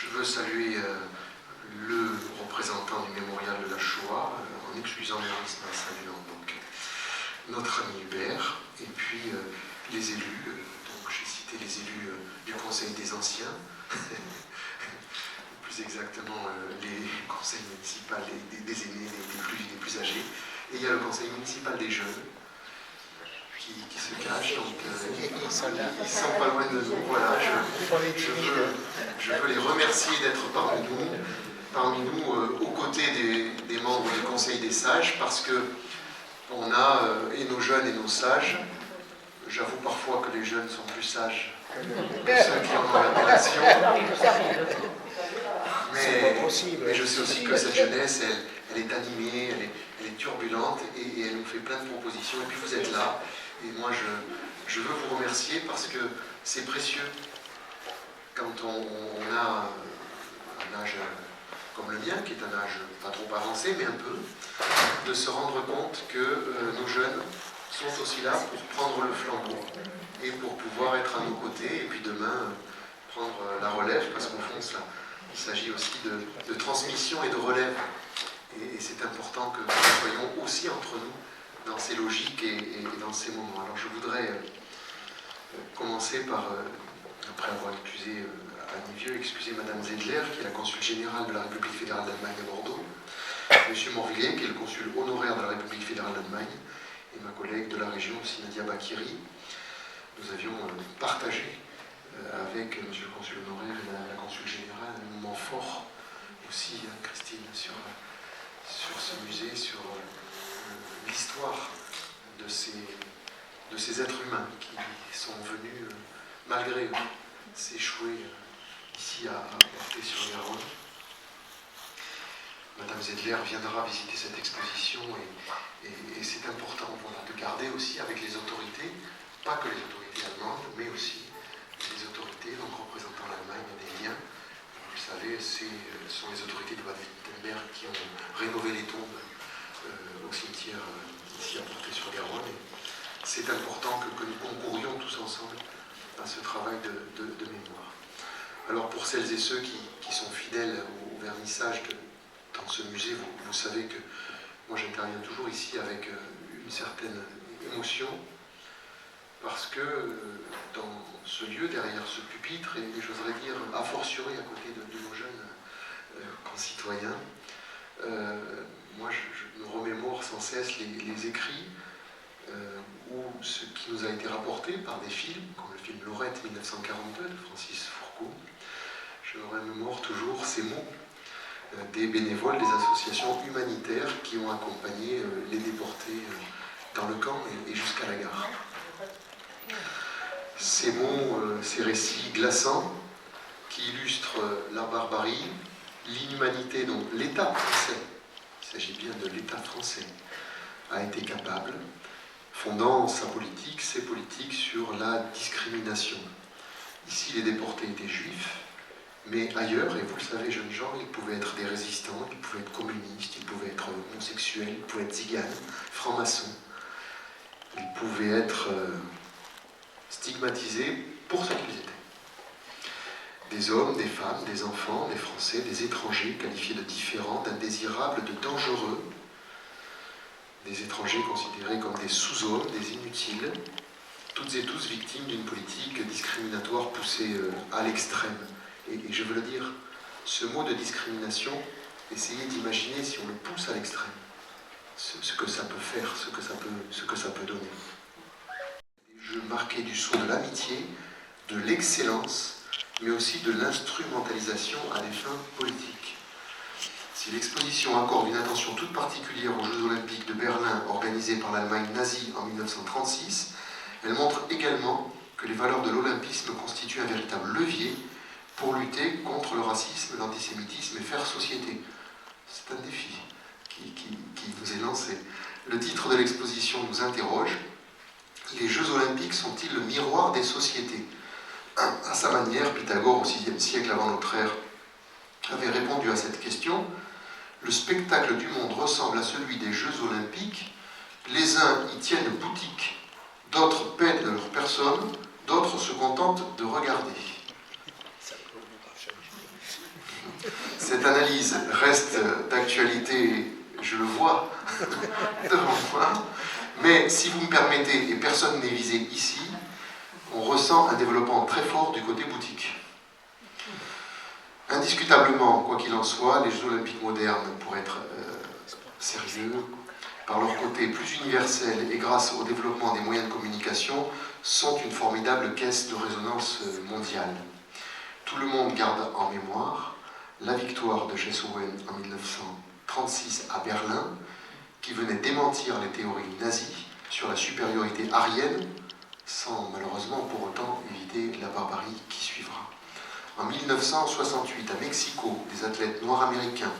Je veux saluer le représentant du mémorial de la Shoah, en excusant l'héroïsme en saluant donc notre ami Hubert, et puis les élus, donc j'ai cité les élus du Conseil des Anciens, plus exactement les conseils municipaux des aînés, les plus âgés, et il y a le Conseil municipal des jeunes, qui se cachent, donc ils sont pas loin de nous, voilà, je veux les remercier d'être parmi nous aux côtés des membres du Conseil des sages, parce que on a, et nos jeunes et nos sages, j'avoue parfois que les jeunes sont plus sages que ceux qui en ont l'appellation, mais je sais aussi que cette jeunesse, elle est animée, elle est turbulente, et elle nous fait plein de propositions, et puis vous êtes là, et moi je veux vous remercier parce que c'est précieux quand on a un âge comme le mien, qui est un âge pas trop avancé, mais un peu, de se rendre compte que nos jeunes sont aussi là pour prendre le flambeau et pour pouvoir être à nos côtés, et puis demain prendre la relève, parce qu'au fond, il s'agit aussi de transmission et de relève. Et c'est important que nous soyons aussi entre nous dans ces logiques et dans ces moments. Alors je voudrais commencer par, après avoir accusé Annie Vieux, excuser Madame Zedler, qui est la consul générale de la République fédérale d'Allemagne à Bordeaux, Monsieur Morvillet, qui est le consul honoraire de la République fédérale d'Allemagne, et ma collègue de la région, Nadia Bakiri. Nous avions partagé avec Monsieur le consul honoraire et la consul générale un moment fort aussi, Christine, sur ce musée, sur l'histoire de ces êtres humains qui sont venus, malgré eux, s'échouer ici à Portée-sur-Garonne. Madame Zedler viendra visiter cette exposition, et c'est important, voilà, de garder aussi avec les autorités, pas que les autorités allemandes, mais aussi les autorités, donc représentant l'Allemagne, des liens. Vous le savez, ce sont les autorités de Bade-Wittenberg qui ont rénové les tombes au cimetière ici à Portée-sur-Garonne. C'est important que nous concourions tous ensemble à ce travail de mémoire. Alors pour celles et ceux qui sont fidèles au vernissage dans ce musée, vous savez que moi j'interviens toujours ici avec une certaine émotion, parce que dans ce lieu, derrière ce pupitre, et j'oserais dire a fortiori à côté de nos jeunes concitoyens, moi je me remémore sans cesse les écrits ou ce qui nous a été rapporté par des films, comme le film Lorette 1942 de Francis Fourcault. Je me remémore toujours ces mots des bénévoles des associations humanitaires qui ont accompagné les déportés dans le camp et jusqu'à la gare. Ces mots, ces récits glaçants qui illustrent la barbarie, l'inhumanité dont l'État français, il s'agit bien de l'État français, a été capable, fondant sa politique, ses politiques sur la discrimination. Ici, les déportés étaient juifs, mais ailleurs, et vous le savez, jeunes gens, ils pouvaient être des résistants, ils pouvaient être communistes, ils pouvaient être homosexuels, ils pouvaient être tziganes, francs-maçons, ils pouvaient être stigmatisés pour ce qu'ils étaient. Des hommes, des femmes, des enfants, des Français, des étrangers qualifiés de différents, d'indésirables, de dangereux, des étrangers considérés comme des sous-hommes, des inutiles, toutes et tous victimes d'une politique discriminatoire poussée à l'extrême. Et je veux le dire, ce mot de discrimination, essayez d'imaginer si on le pousse à l'extrême, ce que ça peut faire, ce que ça peut donner. Des jeux marqués du sceau de l'amitié, de l'excellence, mais aussi de l'instrumentalisation à des fins politiques. Si l'exposition accorde une attention toute particulière aux Jeux Olympiques de Berlin organisés par l'Allemagne nazie en 1936, elle montre également que les valeurs de l'olympisme constituent un véritable levier pour lutter contre le racisme, l'antisémitisme et faire société. C'est un défi qui nous est lancé. Le titre de l'exposition nous interroge. Les Jeux Olympiques sont-ils le miroir des sociétés ? À sa manière, Pythagore, au VIe siècle avant notre ère, avait répondu à cette question. Le spectacle du monde ressemble à celui des Jeux Olympiques. Les uns y tiennent boutique, d'autres peinent de leur personne, d'autres se contentent de regarder. Cette analyse reste d'actualité, je le vois devant moi, mais si vous me permettez, et personne n'est visé ici, on ressent un développement très fort du côté boutique. Indiscutablement, quoi qu'il en soit, les Jeux Olympiques modernes, pour être sérieux, par leur côté plus universel et grâce au développement des moyens de communication, sont une formidable caisse de résonance mondiale. Tout le monde garde en mémoire la victoire de Cheshowen en 1936 à Berlin, qui venait démentir les théories nazies sur la supériorité aryenne, sans malheureusement pour autant éviter la barbarie qui suivra. En 1968, à Mexico, des athlètes noirs américains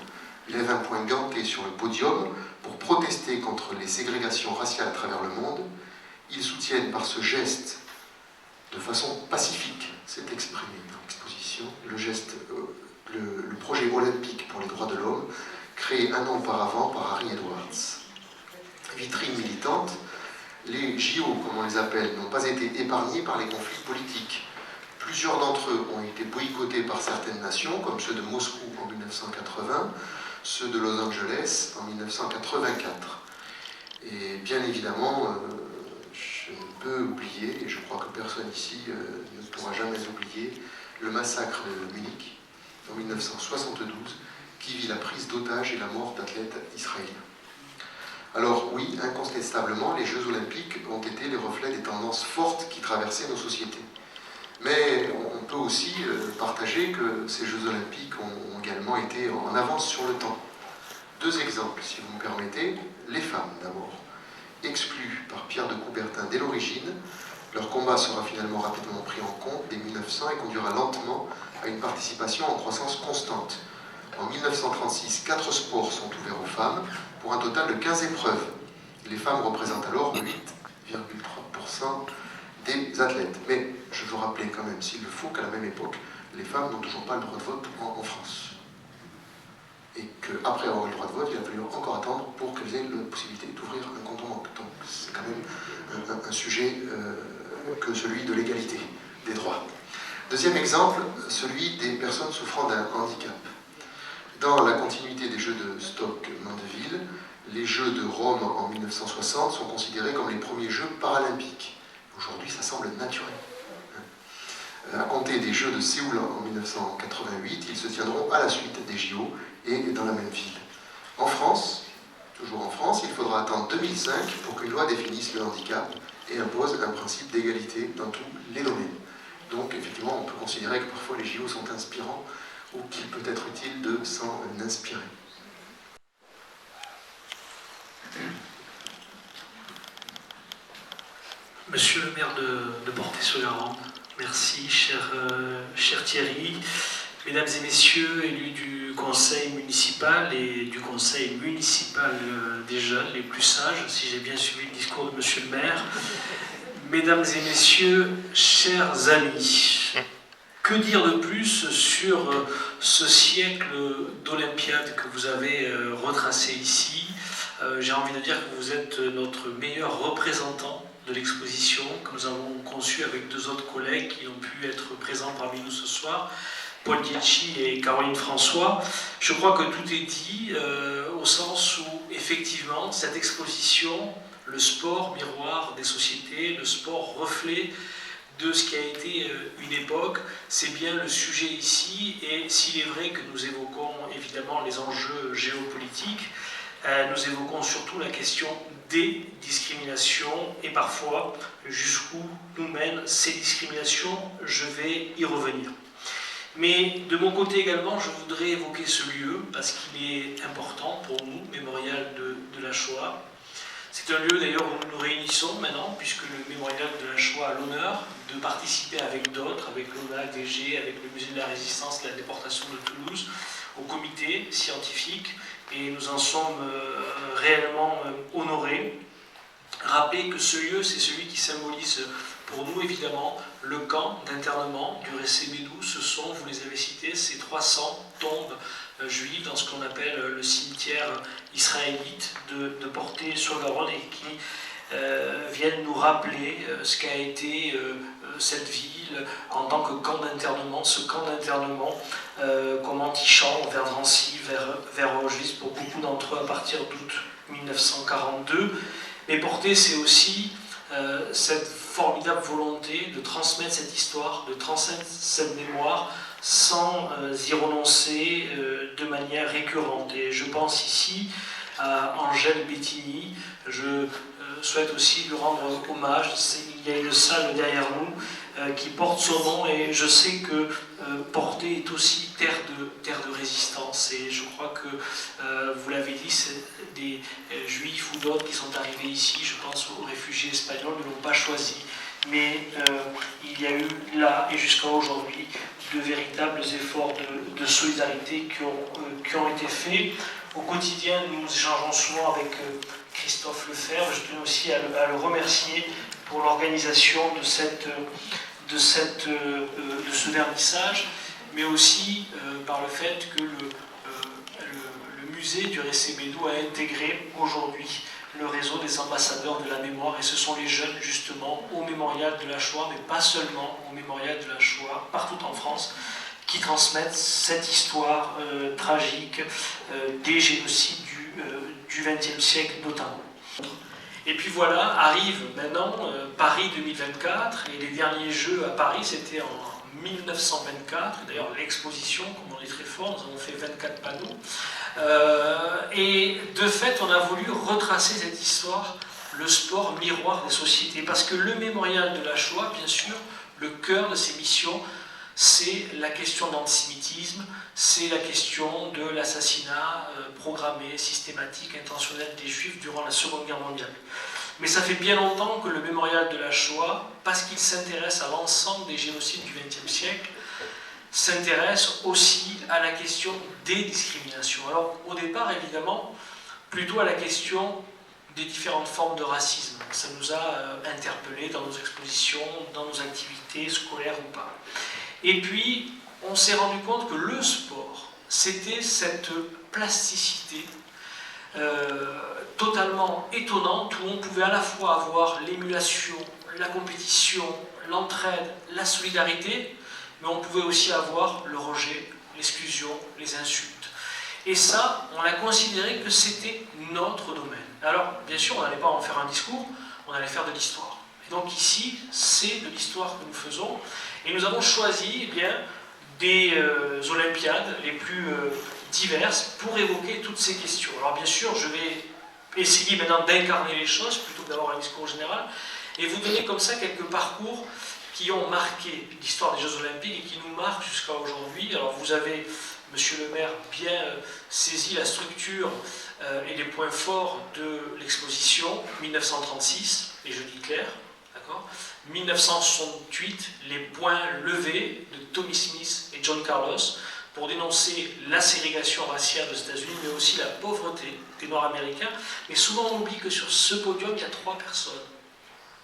lèvent un poing ganté sur le podium pour protester contre les ségrégations raciales à travers le monde. Ils soutiennent par ce geste, de façon pacifique, c'est exprimé dans l'exposition, le projet olympique pour les droits de l'homme, créé un an auparavant par Harry Edwards. Vitrine militante, les JO, comme on les appelle, n'ont pas été épargnés par les conflits politiques. Plusieurs d'entre eux ont été boycottés par certaines nations, comme ceux de Moscou en 1980, ceux de Los Angeles en 1984. Et bien évidemment, je ne peux oublier, et je crois que personne ici ne pourra jamais oublier, le massacre de Munich en 1972, qui vit la prise d'otages et la mort d'athlètes israéliens. Alors oui, incontestablement, les Jeux Olympiques ont été les reflets des tendances fortes qui traversaient nos sociétés. Mais on peut aussi partager que ces Jeux Olympiques ont également été en avance sur le temps. Deux exemples, si vous me permettez. Les femmes, d'abord. Exclues par Pierre de Coubertin dès l'origine, leur combat sera finalement rapidement pris en compte dès 1900 et conduira lentement à une participation en croissance constante. En 1936, 4 sports sont ouverts aux femmes, pour un total de 15 épreuves. Les femmes représentent alors 8,3% des athlètes. Mais je veux rappeler quand même, s'il le faut, qu'à la même époque, les femmes n'ont toujours pas le droit de vote en France. Et qu'après avoir eu le droit de vote, il a fallu encore attendre pour qu'elles aient la possibilité d'ouvrir un compte en banque. Donc c'est quand même un sujet que celui de l'égalité des droits. Deuxième exemple, celui des personnes souffrant d'un handicap. Dans la continuité des Jeux de Stoke-Mandeville, les Jeux de Rome en 1960 sont considérés comme les premiers Jeux paralympiques. Aujourd'hui, ça semble naturel. À compter des Jeux de Séoul en 1988, ils se tiendront à la suite des JO et dans la même ville. En France, toujours en France, il faudra attendre 2005 pour qu'une loi définisse le handicap et impose un principe d'égalité dans tous les domaines. Donc, effectivement, on peut considérer que parfois les JO sont inspirants ou qu'il peut être utile de s'en inspirer. Monsieur le maire de Portet-sur-Garonne, merci, cher Thierry. Mesdames et messieurs, élus du conseil municipal et du conseil municipal des jeunes, les plus sages, si j'ai bien suivi le discours de monsieur le maire. Mesdames et messieurs, chers amis, que dire de plus sur ce siècle d'Olympiade que vous avez retracé ici? J'ai envie de dire que vous êtes notre meilleur représentant de l'exposition que nous avons conçue avec deux autres collègues qui ont pu être présents parmi nous ce soir, Paul Dietschi et Caroline François. Je crois que tout est dit au sens où, effectivement, cette exposition, le sport miroir des sociétés, le sport reflet de ce qui a été une époque, c'est bien le sujet ici, et s'il est vrai que nous évoquons évidemment les enjeux géopolitiques, nous évoquons surtout la question des discriminations et parfois jusqu'où nous mènent ces discriminations, je vais y revenir. Mais de mon côté également, je voudrais évoquer ce lieu parce qu'il est important pour nous, mémorial de la Shoah. C'est un lieu d'ailleurs où nous nous réunissons maintenant, puisque le mémorial de la Shoah a l'honneur de participer avec d'autres, avec l'ONADG, avec le Musée de la Résistance, la déportation de Toulouse, au comité scientifique, et nous en sommes réellement honorés. Rappelez que ce lieu, c'est celui qui symbolise pour nous évidemment le camp d'internement du Récé Bédou. Ce sont, vous les avez cités, ces 300 tombes juives dans ce qu'on appelle le cimetière israélite de Portet-sur-Garonne et qui viennent nous rappeler ce qu'a été cette ville en tant que camp d'internement, ce camp d'internement, comment l'antichambre, vers Drancy, vers Auschwitz, pour beaucoup d'entre eux à partir d'août 1942. Mais porter, c'est aussi cette formidable volonté de transmettre cette histoire, de transmettre cette mémoire sans y renoncer de manière récurrente. Et je pense ici à Angèle Bettini. Je souhaite aussi lui rendre hommage. Il y a une salle derrière nous qui porte son nom, et je sais que Porter est aussi terre de résistance. Et je crois que, vous l'avez dit, c'est des juifs ou d'autres qui sont arrivés ici, je pense aux réfugiés espagnols, ne l'ont pas choisi. Mais il y a eu là et jusqu'à aujourd'hui de véritables efforts de solidarité qui ont été faits. Au quotidien, nous échangeons souvent avec Christophe Lefebvre. Je tenais aussi à le remercier pour l'organisation de ce vernissage, mais aussi par le fait que le musée du Récé Bédou a intégré aujourd'hui le réseau des ambassadeurs de la mémoire, et ce sont les jeunes justement au mémorial de la Shoah, mais pas seulement au mémorial de la Shoah, partout en France, qui transmettent cette histoire tragique des génocides du XXe siècle notamment. Et puis voilà, arrive maintenant Paris 2024, et les derniers Jeux à Paris, c'était en 1924. D'ailleurs, l'exposition, comme on est très fort, nous avons fait 24 panneaux. Et de fait, on a voulu retracer cette histoire, le sport miroir des sociétés. Parce que le mémorial de la Shoah, bien sûr, le cœur de ses missions, c'est la question d'antisémitisme, c'est la question de l'assassinat programmé, systématique, intentionnel des Juifs durant la Seconde Guerre mondiale. Mais ça fait bien longtemps que le mémorial de la Shoah, parce qu'il s'intéresse à l'ensemble des génocides du XXe siècle, s'intéresse aussi à la question des discriminations. Alors, au départ, évidemment, plutôt à la question des différentes formes de racisme. Ça nous a interpellés dans nos expositions, dans nos activités scolaires ou pas. Et puis, on s'est rendu compte que le sport, c'était cette plasticité totalement étonnante, où on pouvait à la fois avoir l'émulation, la compétition, l'entraide, la solidarité, mais on pouvait aussi avoir le rejet, l'exclusion, les insultes. Et ça, on a considéré que c'était notre domaine. Alors, bien sûr, on n'allait pas en faire un discours, on allait faire de l'histoire. Et donc ici, c'est de l'histoire que nous faisons. Et nous avons choisi des Olympiades les plus diverses pour évoquer toutes ces questions. Alors bien sûr, je vais essayer maintenant d'incarner les choses plutôt que d'avoir un discours général, et vous donner comme ça quelques parcours qui ont marqué l'histoire des Jeux Olympiques et qui nous marquent jusqu'à aujourd'hui. Alors vous avez, monsieur le maire, bien saisi la structure et les points forts de l'exposition 1936, et je dis clair, d'accord, 1968, les points levés de Tommie Smith et John Carlos pour dénoncer la ségrégation raciale aux États-Unis, mais aussi la pauvreté des Noirs américains. Mais souvent on oublie que sur ce podium, il y a 3 personnes.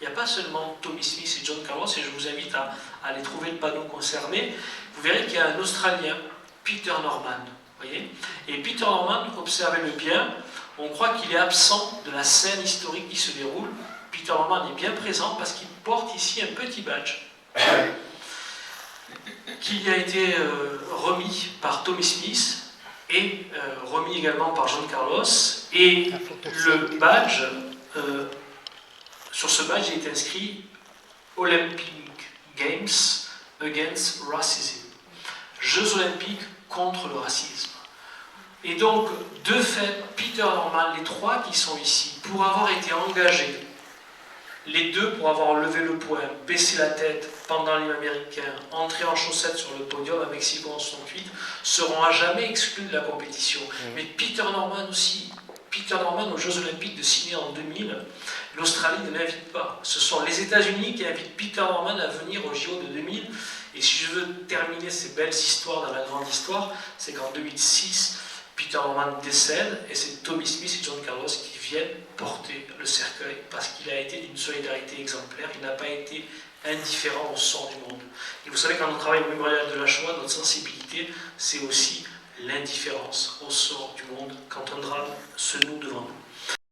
Il n'y a pas seulement Tommie Smith et John Carlos, et je vous invite à aller trouver le panneau concerné. Vous verrez qu'il y a un Australien, Peter Norman. Voyez, et Peter Norman, observez-le bien, on croit qu'il est absent de la scène historique qui se déroule. Peter Norman est bien présent parce qu'il porte ici un petit badge qui lui a été remis par Tommie Smith et remis également par John Carlos. Et le badge, sur ce badge, il est inscrit Olympic Games Against Racism. Jeux olympiques contre le racisme. Et donc, de fait, Peter Norman, les 3 qui sont ici, pour avoir été engagés, les 2 pour avoir levé le poing, baissé la tête pendant l'hymne américain, entré en chaussettes sur le podium à Mexico en 68, seront à jamais exclus de la compétition. Mais Peter Norman aussi, Peter Norman aux Jeux Olympiques de Sydney en 2000, l'Australie ne l'invite pas. Ce sont les États-Unis qui invitent Peter Norman à venir aux JO de 2000. Et si je veux terminer ces belles histoires dans la grande histoire, c'est qu'en 2006, Peter Norman décède, et c'est Tommie Smith et John Carlos qui viennent porter le cercueil parce qu'il a été d'une solidarité exemplaire, il n'a pas été indifférent au sort du monde. Et vous savez, quand on travaille au mémorial de la Shoah, notre sensibilité, c'est aussi l'indifférence au sort du monde quand un drame se noue devant nous.